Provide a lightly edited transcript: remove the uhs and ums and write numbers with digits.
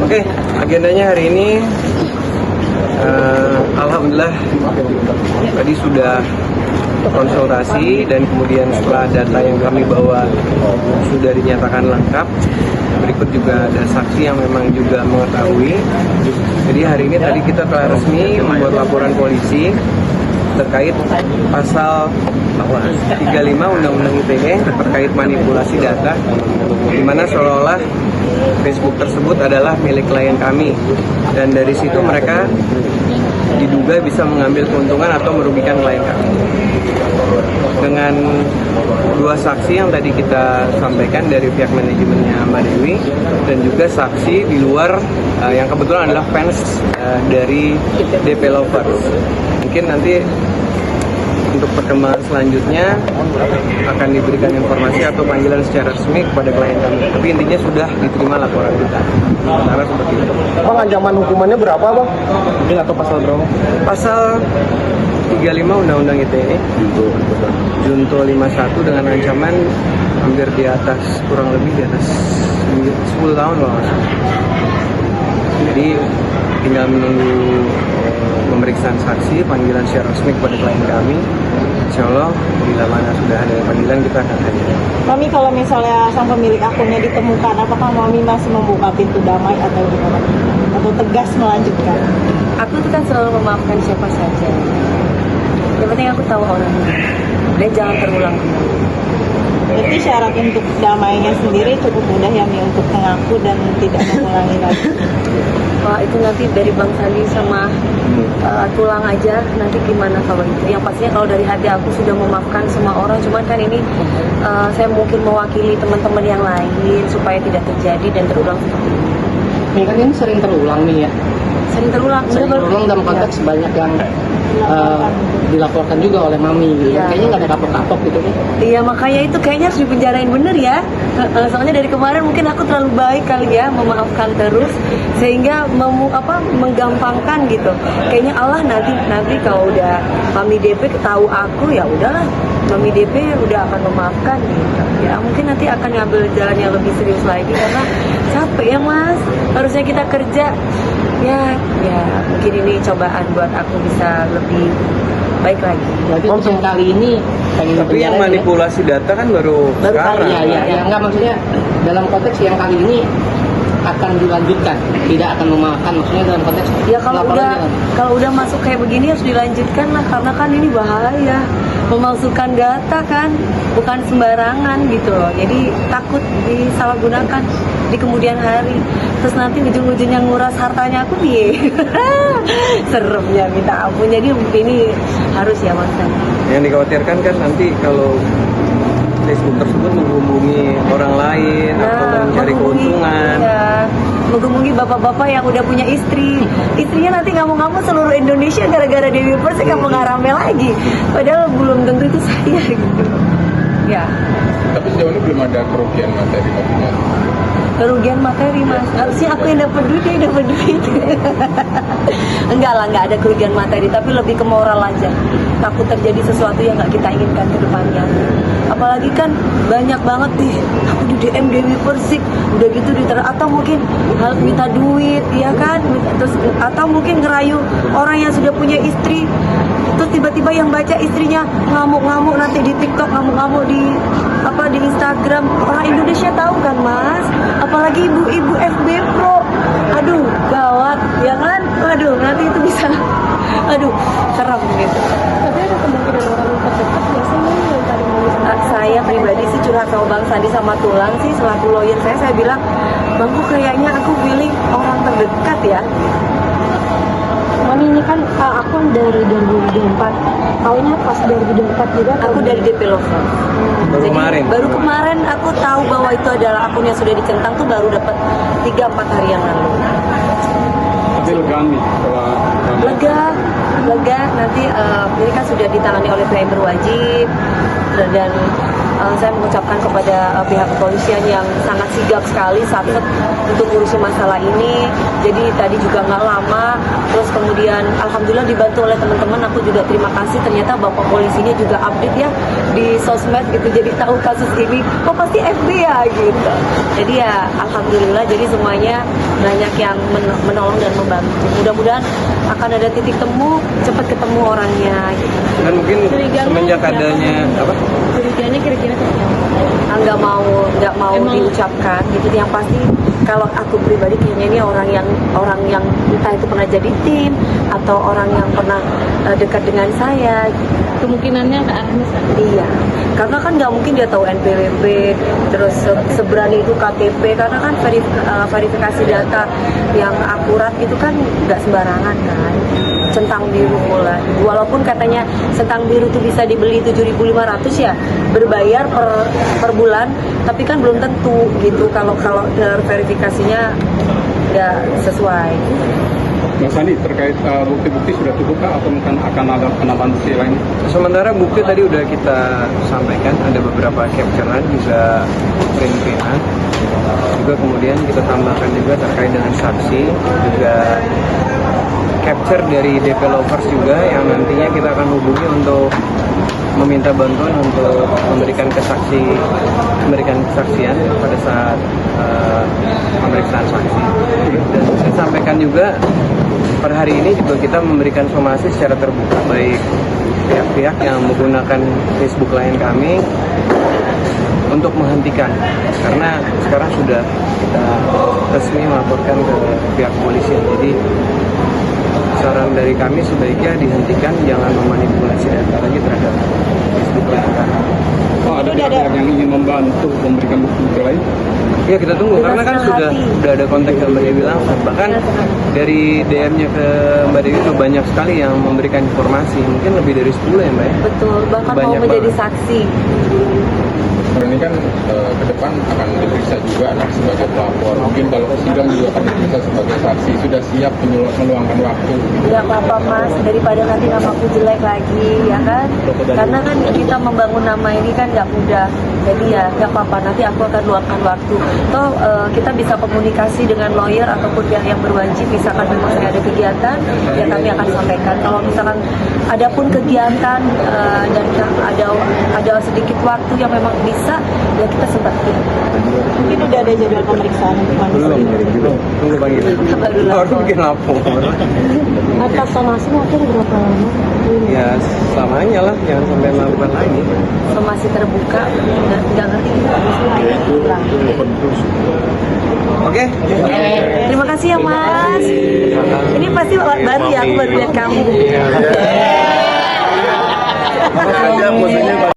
Oke, agendanya hari ini alhamdulillah tadi sudah konsultasi dan kemudian setelah data yang kami bawa sudah dinyatakan lengkap. Berikut juga ada saksi yang memang juga mengetahui. Jadi hari ini tadi kita telah resmi membuat laporan polisi terkait pasal 35 Undang-Undang ITE terkait manipulasi data, di mana seolah-olah Facebook tersebut adalah milik klien kami, dan dari situ mereka diduga bisa mengambil keuntungan atau merugikan klien kami. Dengan dua saksi yang tadi kita sampaikan dari pihak manajemennya Mbak Dewi, dan juga saksi di luar yang kebetulan adalah fans dari DP Lovers. Mungkin nanti untuk perkembangan selanjutnya akan diberikan informasi atau panggilan secara resmi kepada klien kami. Tapi intinya sudah diterima laporan kita. Sementara seperti itu. Bang, ancaman hukumannya berapa, Bang? Mungkin atau pasal berapa? Pasal 35 Undang-Undang ITE Junto 51 dengan ancaman hampir di atas, kurang lebih di atas 10 tahun loh. Jadi tinggal menunggu pemeriksaan saksi, panggilan secara resmi kepada klien kami. Insya Allah bila mana sudah ada panggilan kita akan hadir. Mami, kalau misalnya sang pemilik akunnya ditemukan, apakah Mami masih membuka pintu damai atau gimana? Atau tegas melanjutkan? Aku tuh kan selalu memaafkan siapa saja. Yang penting aku tahu orangnya dan jangan terulang kembali. Berarti syarat untuk damainya sendiri cukup mudah ya, Mi, untuk mengaku dan tidak mengulangi lagi. Wah, itu nanti dari Bang Sandi sama tulang aja, nanti gimana kalau itu. Yang pastinya kalau dari hati aku sudah memaafkan semua orang, cuman kan ini saya mungkin mewakili teman-teman yang lain supaya tidak terjadi dan terulang seperti ini. Ini kan ini sering terulang nih ya. Sering terulang Dalam konteks banyak yang dilaporkan juga oleh Mami gitu. Ya. Kayaknya nggak ada kapok-kapok gitu nih. Iya, makanya itu kayaknya harus dipenjarain bener ya. Soalnya dari kemarin mungkin aku terlalu baik kali ya, memaafkan terus sehingga menggampangkan gitu. Kayaknya Allah nanti kalau udah Mami DP tahu aku, ya udahlah, Mami DP udah akan memaafkan gitu. Ya mungkin nanti akan ngambil jalan yang lebih serius lagi karena capek ya Mas. Harusnya kita kerja. Ya mungkin ini cobaan buat aku bisa lebih baik lagi. Berarti yang kali ini pengen Tapi yang manipulasi data kan baru sekarang. kali ya nggak, maksudnya dalam konteks yang kali ini akan dilanjutkan, tidak akan memaafkan, maksudnya dalam konteks Ya kalau udah masuk kayak begini harus dilanjutkan lah, karena kan ini bahaya, memalsukan data kan bukan sembarangan gitu loh, jadi takut disalahgunakan di kemudian hari, terus nanti ujung-ujungnya nguras hartanya aku nih. Seremnya minta ampun. Jadi ini harus ya Mas. Yang dikhawatirkan kan nanti kalau Facebook tersebut menghubungi orang lain atau mencari keuntungan. Ya, menghubungi bapak-bapak yang udah punya istri. Istrinya nanti ngamuk-ngamuk seluruh Indonesia gara-gara Dewi Persik kampung rame lagi. Padahal belum tentu itu saya gitu. Ya. Tapi sejauh ini belum ada kerugian materi maksudnya. Kerugian materi Mas, harusnya aku yang dapat duit, dia yang dapat duit. Enggak ada kerugian materi, tapi lebih ke moral aja. Takut terjadi sesuatu yang nggak kita inginkan ke depannya. Apalagi kan banyak banget nih, aku di DM Dewi Persik, udah gitu atau mungkin hal minta duit, ya kan? Terus atau mungkin ngerayu orang yang sudah punya istri, terus tiba-tiba yang baca istrinya ngamuk-ngamuk nanti di TikTok, ngamuk-ngamuk di Instagram. Orang Indonesia tahu kan Mas, apalagi ibu-ibu FB Pro, aduh gawat ya kan, aduh nanti itu bisa, serem gitu. Tapi ada kemungkinan orang terdekat biasanya yang tadi Saya pribadi sih curhat sama Bang Sandi sama Tulang sih, selaku lawyer saya bilang, Bang kok kayaknya aku pilih orang terdekat ya. Mami ini kan akun dari 2024, taunya pas 2024 juga. Aku dari DP Lover. Baru kemarin aku tahu bahwa itu adalah akun yang sudah dicentang tuh baru dapat 3-4 hari yang lalu. Tapi lega nih setelah Lega nanti ini kan sudah ditangani oleh pihak berwajib dan saya mengucapkan kepada pihak kepolisian yang sangat sigap sekali saat untuk ngurusin masalah ini. Jadi tadi juga nggak lama, terus kemudian alhamdulillah dibantu oleh teman-teman. Aku juga terima kasih, ternyata bapak polisinya juga update ya di sosmed gitu, jadi tahu kasus ini. Oh pasti FB ya gitu. Jadi ya alhamdulillah, jadi semuanya banyak yang menolong dan membantu. Mudah-mudahan akan ada titik temu, cepat ketemu orangnya gitu. Dan mungkin semenjak adanya apa? Curiganya kira-kira nggak mau diucapkan gitu. Yang pasti kalau aku pribadi kayaknya ini orang yang entah itu pernah jadi tim atau orang yang pernah dekat dengan saya. kemungkinannya ke arahnya sana. Iya, karena kan nggak mungkin dia tahu NPWP, terus seberani itu KTP, karena kan verifikasi data yang akurat itu kan nggak sembarangan kan. Centang biru pula, walaupun katanya centang biru itu bisa dibeli 7.500 ya, berbayar per bulan, tapi kan belum tentu gitu kalau verifikasinya nggak sesuai. Mas Sandi, terkait bukti-bukti sudah cukup kah atau mungkin akan ada penambahan bukti lain? Sementara bukti tadi udah kita sampaikan, ada beberapa capturean juga print-printan. Juga kemudian kita tambahkan juga terkait dengan saksi, juga capture dari developers juga yang nantinya kita akan hubungi untuk meminta bantuan untuk memberikan kesaksian pada saat pemeriksaan saksi. Dan saya sampaikan juga per hari ini juga kita memberikan somasi secara terbuka baik pihak-pihak yang menggunakan Facebook klien kami untuk menghentikan, karena sekarang sudah kita resmi melaporkan ke pihak kepolisian. Jadi saran dari kami sebaiknya dihentikan, jangan memanipulasi data lagi terhadap Facebook klien kami. Oh, ada pihak yang ingin membantu memberikan bukti lain? Ya kita tunggu, karena kan sudah ada kontak ke Mbak Dewi langsung. Bahkan dari DM-nya ke Mbak Dewi itu banyak sekali yang memberikan informasi, mungkin lebih dari 10 ya Mbak ya? Betul, bahkan Banyak mau menjadi banget. saksi. Ini kan ke depan akan diperiksa juga sebagai pelapor. Mungkin kalau sidang juga akan diperiksa sebagai saksi. Sudah siap meluangkan waktu? Nggak apa-apa mas, daripada nanti namaku jelek lagi ya kan. Karena kan kita membangun nama ini kan nggak mudah. Jadi ya nggak apa-apa, nanti aku akan luangkan waktu. Toh kita bisa komunikasi dengan lawyer ataupun pihak yang berwajib. Misalkan memang saya ada kegiatan, ya kami akan sampaikan. Kalau misalkan ada pun kegiatan dan ada sedikit waktu yang memang bisa, ya kita sempatin. Mungkin udah ada jadwal pemeriksaan untuk manusia. Belum. Tunggu panggilan. Baru bikin lapor. Atas somasi mungkin berapa lama? Ya selamanya lah, jangan sampai melakukan lagi. Masih terbuka, nggak ngerti. Oke. Terima kasih ya mas. Ini pasti baru ya, aku baru lihat kamu.